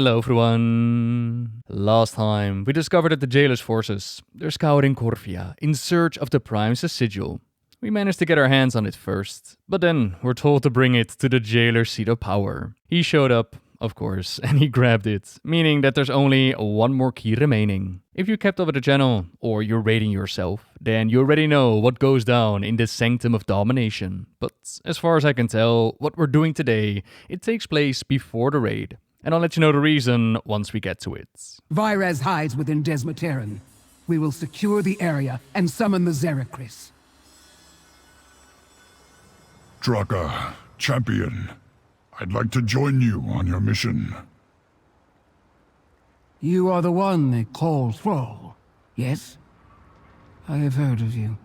Hello everyone! Last time, we discovered that the Jailer's forces, they're scouting Corvia in search of the Primus' sigil. We managed to get our hands on it first, but then we're told to bring it to the Jailer's seat of power. He showed up, of course, and he grabbed it, meaning that there's only one more key remaining. If you kept up with the channel, or you're raiding yourself, then you already know what goes down in the Sanctum of Domination. But as far as I can tell, what we're doing today, it takes place before the raid. And I'll let you know the reason once we get to it. Virez hides within Desmonteren. We will secure the area and summon the Xericris. Draka, champion, I'd like to join you on your mission. You are the one they call Thrall, yes? I have heard of you.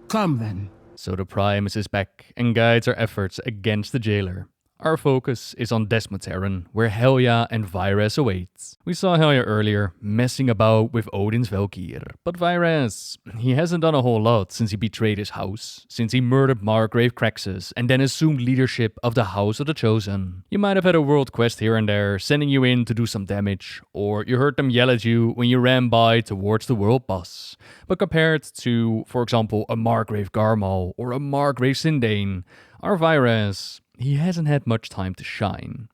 Come then. So the Primus is back and guides our efforts against the Jailer. Our focus is on Desmonteren, where Helya and Virez await. We saw Helya earlier, messing about with Odin's Valkyr. But Virez, he hasn't done a whole lot since he betrayed his house, since he murdered Margrave Craxus and then assumed leadership of the House of the Chosen. You might have had a world quest here and there, sending you in to do some damage, or you heard them yell at you when you ran by towards the world boss. But compared to, for example, a Margrave Garmal or a Margrave Sindane, our Virez, he hasn't had much time to shine.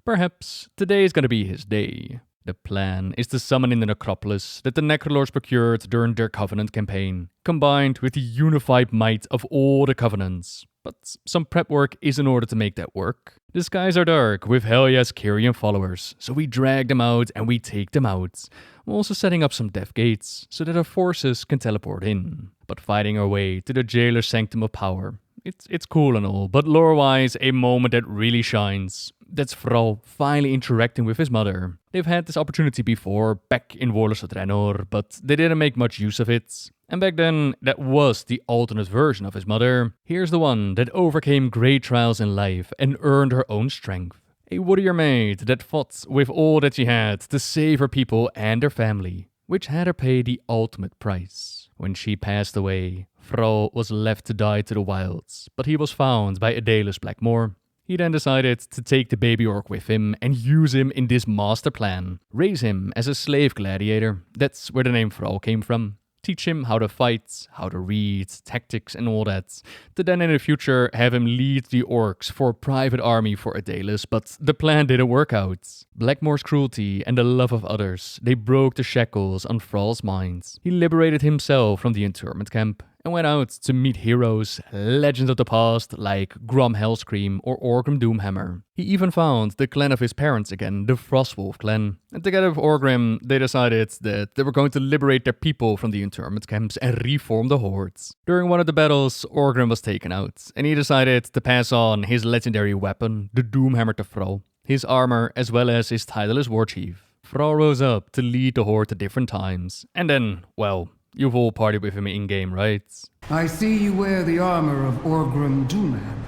Perhaps today is gonna be his day. The plan is to summon in the necropolis that the Necrolords procured during their Covenant campaign, combined with the unified might of all the Covenants. But some prep work is in order to make that work. The skies are dark with Helya's Kyrian followers, so we drag them out and we take them out. We're also setting up some death gates so that our forces can teleport in. But fighting our way to the Jailer's Sanctum of Power, it's cool and all, but lore-wise, a moment that really shines. That's Thrall finally interacting with his mother. They've had this opportunity before, back in Warlords of Draenor, but they didn't make much use of it. And back then, that was the alternate version of his mother. Here's the one that overcame great trials in life and earned her own strength. A warrior maid that fought with all that she had to save her people and her family, which had her pay the ultimate price. When she passed away, Thrall was left to die to the wilds, but he was found by Adalus Blackmore. He then decided to take the baby orc with him and use him in this master plan. Raise him as a slave gladiator. That's where the name Thrall came from. Teach him how to fight, how to read, tactics and all that. To then in the future have him lead the orcs for a private army for Adalus, but the plan didn't work out. Blackmore's cruelty and the love of others, they broke the shackles on Thrall's mind. He liberated himself from the internment camp and went out to meet heroes, legends of the past like Grom Hellscream or Orgrim Doomhammer. He even found the clan of his parents again, the Frostwolf clan. And together with Orgrim, they decided that they were going to liberate their people from the internment camps and reform the hordes. During one of the battles, Orgrim was taken out, and he decided to pass on his legendary weapon, the Doomhammer, to Thrall, his armor as well as his title as war chief. Thrall rose up to lead the horde at different times, and then, well, you've all partied with him in-game, right? I see you wear the armor of Orgrim Doomhammer.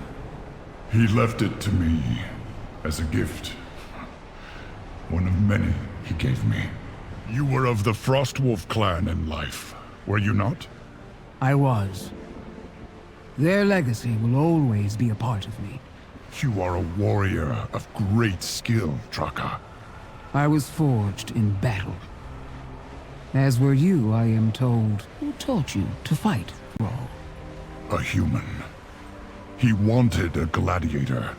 He left it to me as a gift. One of many he gave me. You were of the Frostwolf clan in life, were you not? I was. Their legacy will always be a part of me. You are a warrior of great skill, Draka. I was forged in battle. As were you, I am told. Who taught you to fight, Thrall? A human. He wanted a gladiator.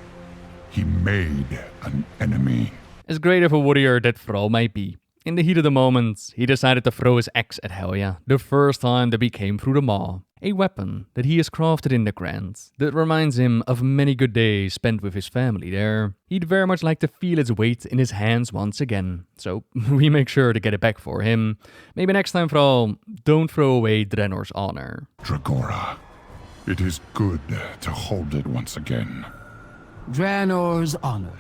He made an enemy. As great of a warrior that Thrall might be, in the heat of the moment, he decided to throw his axe at Helya, the first time that he came through the maw. A weapon that he has crafted in the Grant that reminds him of many good days spent with his family there. He'd very much like to feel its weight in his hands once again, so we make sure to get it back for him. Maybe next time, Thrall, don't throw away Draenor's honor. Dragora, it is good to hold it once again. Draenor's honor.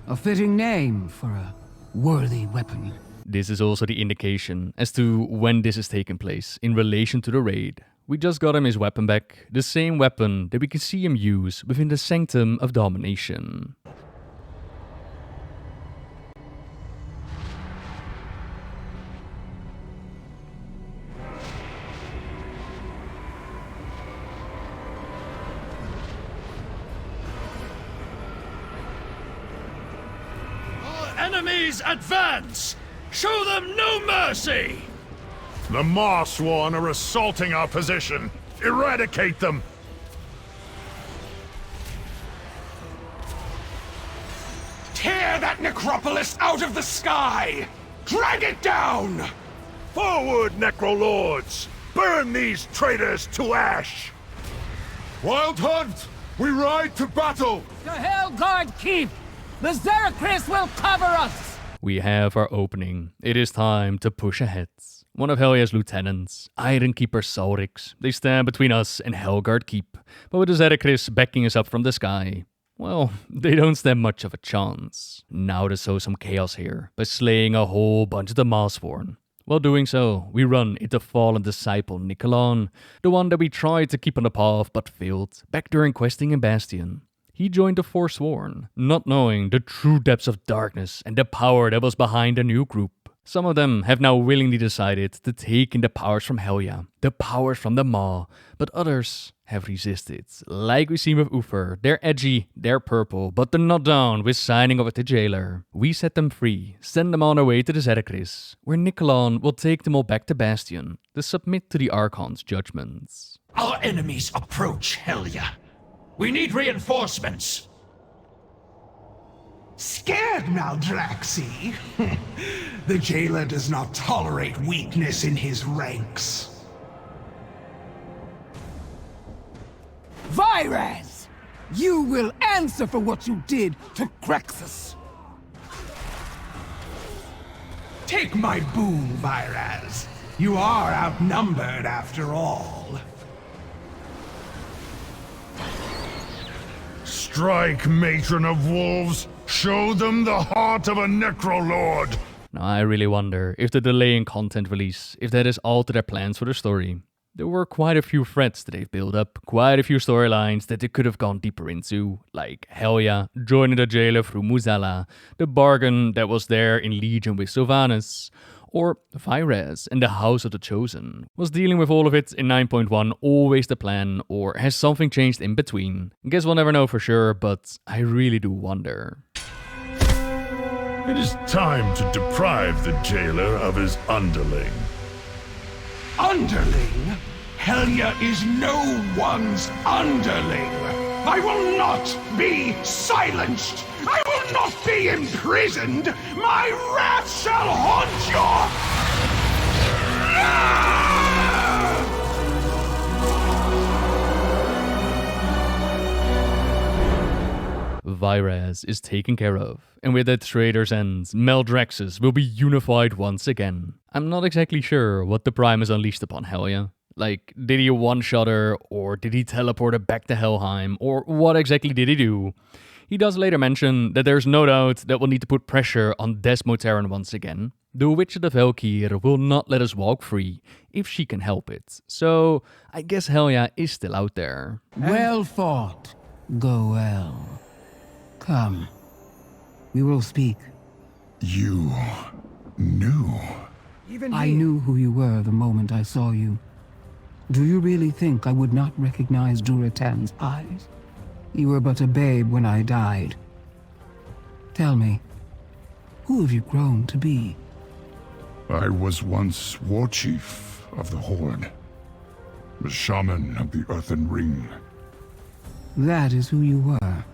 A fitting name for a worthy weapon. This is also the indication as to when this is taking place in relation to the raid. We just got him his weapon back, the same weapon that we can see him use within the Sanctum of Domination. Enemies advance! Show them no mercy! The Marsworn are assaulting our position. Eradicate them! Tear that necropolis out of the sky! Drag it down! Forward, Necrolords! Burn these traitors to ash! Wild Hunt! We ride to battle! The Hellguard keep! The Zerachris will cover us! We have our opening. It is time to push ahead. One of Helya's lieutenants, Iron Keeper Saurix, they stand between us and Hellguard Keep, but with the Zerachris backing us up from the sky, well, they don't stand much of a chance. Now to sow some chaos here, by slaying a whole bunch of the Marsworn. While doing so, we run into fallen disciple Nicolon, the one that we tried to keep on the path but failed, back during questing in Bastion. He joined the Forsworn, not knowing the true depths of darkness and the power that was behind the new group. Some of them have now willingly decided to take in the powers from Helya, the powers from the Maw, but others have resisted. Like we see with Uther, they're edgy, they're purple, but they're not down with signing up with the jailer. We set them free, send them on their way to the Zerachris, where Nicolon will take them all back to Bastion to submit to the Archon's judgments. Our enemies approach Helya. We need reinforcements. Scared now, Draxi? The jailer does not tolerate weakness in his ranks. Virez! You will answer for what you did to Grexus! Take my boon, Virez. You are outnumbered after all. Strike, Matron of Wolves! Show them the heart of a Necrolord! Now I really wonder if the delay in content release, if that has altered their plans for the story. There were quite a few threads that they've built up, quite a few storylines that they could have gone deeper into, like Helya joining the jailer through Muzala, the bargain that was there in Legion with Sylvanas, or Virez and the House of the Chosen. Was dealing with all of it in 9.1 always the plan, or has something changed in between? Guess we'll never know for sure, but I really do wonder. It is time to deprive the jailer of his underling. Underling? Helya is no one's underling. I will not be silenced. I will not be imprisoned. My wrath shall haunt your... Virez is taken care of, and with that traitor's end, Maldraxxus will be unified once again. I'm not exactly sure what the Primus unleashed upon Helya. Like, did he one-shot her, or did he teleport her back to Helheim, or what exactly did he do? He does later mention that there's no doubt that we'll need to put pressure on Desmonteren once again. The Witch of the Valkyr will not let us walk free, if she can help it. So, I guess Helya is still out there. Well fought. Go well. Come. We will speak. You knew. I knew who you were the moment I saw you. Do you really think I would not recognize Duratan's eyes? You were but a babe when I died. Tell me, who have you grown to be? I was once war chief of the Horde. The shaman of the Earthen Ring. That is who you were.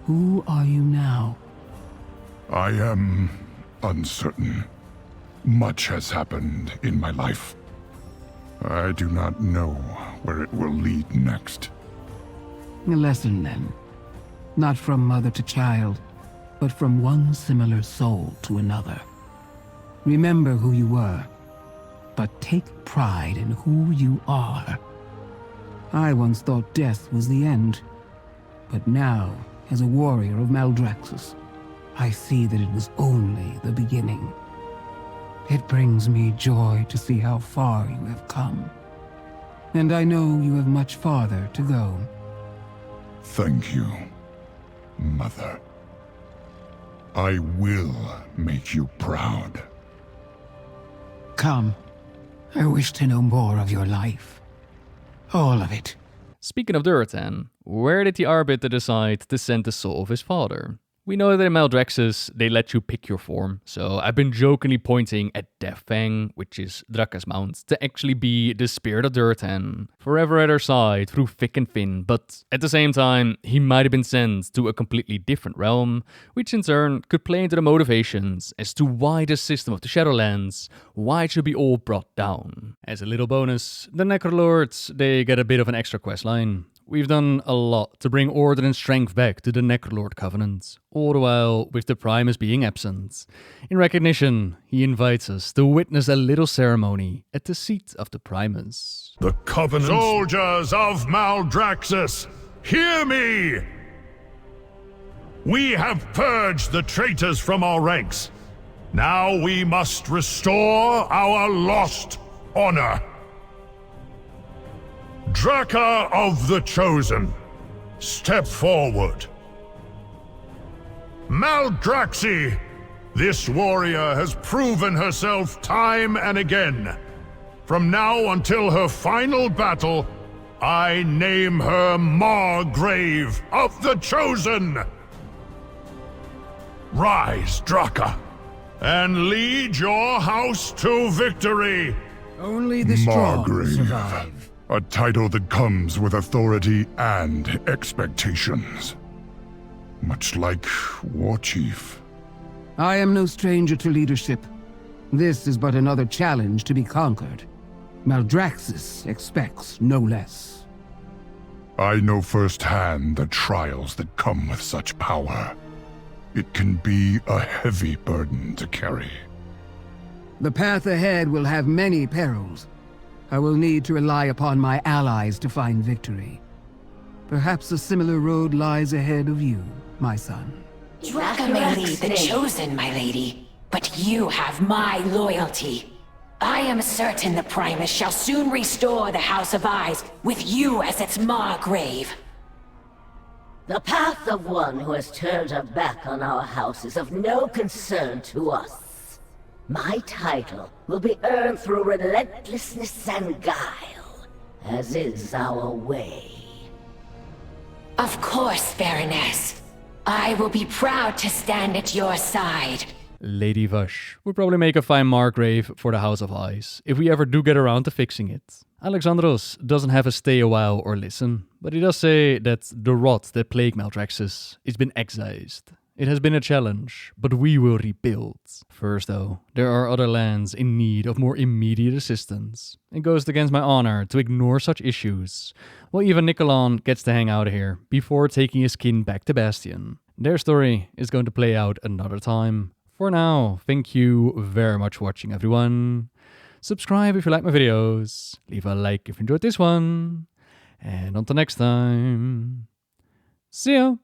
Who are you now? I am uncertain. Much has happened in my life. I do not know where it will lead next. A lesson, then. Not from mother to child, but from one similar soul to another. Remember who you were, but take pride in who you are. I once thought death was the end, but now, as a warrior of Maldraxxus, I see that it was only the beginning. It brings me joy to see how far you have come. And I know you have much farther to go. Thank you, Mother. I will make you proud. Come. I wish to know more of your life. All of it. Speaking of Duratan, where did the Arbiter decide to send the soul of his father? We know that in Maldraxxus, they let you pick your form, so I've been jokingly pointing at Deathfang, which is Draka's mount, to actually be the spirit of Durthan, forever at her side through thick and thin, but at the same time, he might have been sent to a completely different realm, which in turn could play into the motivations as to why the system of the Shadowlands, why it should be all brought down. As a little bonus, the Necrolords, they get a bit of an extra questline. We've done a lot to bring order and strength back to the Necrolord Covenant, all the while with the Primus being absent. In recognition, he invites us to witness a little ceremony at the seat of the Primus. The Covenant... Soldiers of Maldraxxus, hear me! We have purged the traitors from our ranks. Now we must restore our lost honor. Draka of the Chosen, step forward. Maldraxxi, this warrior has proven herself time and again. From now until her final battle, I name her Margrave of the Chosen. Rise, Draka, and lead your house to victory. Only the strong Margrave. survive. A title that comes with authority and expectations. Much like War Chief. I am no stranger to leadership. This is but another challenge to be conquered. Maldraxxus expects no less. I know firsthand the trials that come with such power. It can be a heavy burden to carry. The path ahead will have many perils. I will need to rely upon my allies to find victory. Perhaps a similar road lies ahead of you, my son. Draka may lead the Chosen, my lady, but you have my loyalty. I am certain the Primus shall soon restore the House of Eyes with you as its Margrave. The path of one who has turned her back on our house is of no concern to us. My title will be earned through relentlessness and guile, as is our way. Of course, Baroness. I will be proud to stand at your side. Lady Vush would probably make a fine Margrave for the House of Eyes, if we ever do get around to fixing it. Alexandros doesn't have a stay a while or listen, but he does say that the rot that plagued Maldraxxus has been excised. It has been a challenge, but we will rebuild. First though, there are other lands in need of more immediate assistance. It goes against my honor to ignore such issues, while even Nicolon gets to hang out here before taking his kin back to Bastion. Their story is going to play out another time. For now, thank you very much for watching, everyone. Subscribe if you like my videos, leave a like if you enjoyed this one, and until next time, see ya!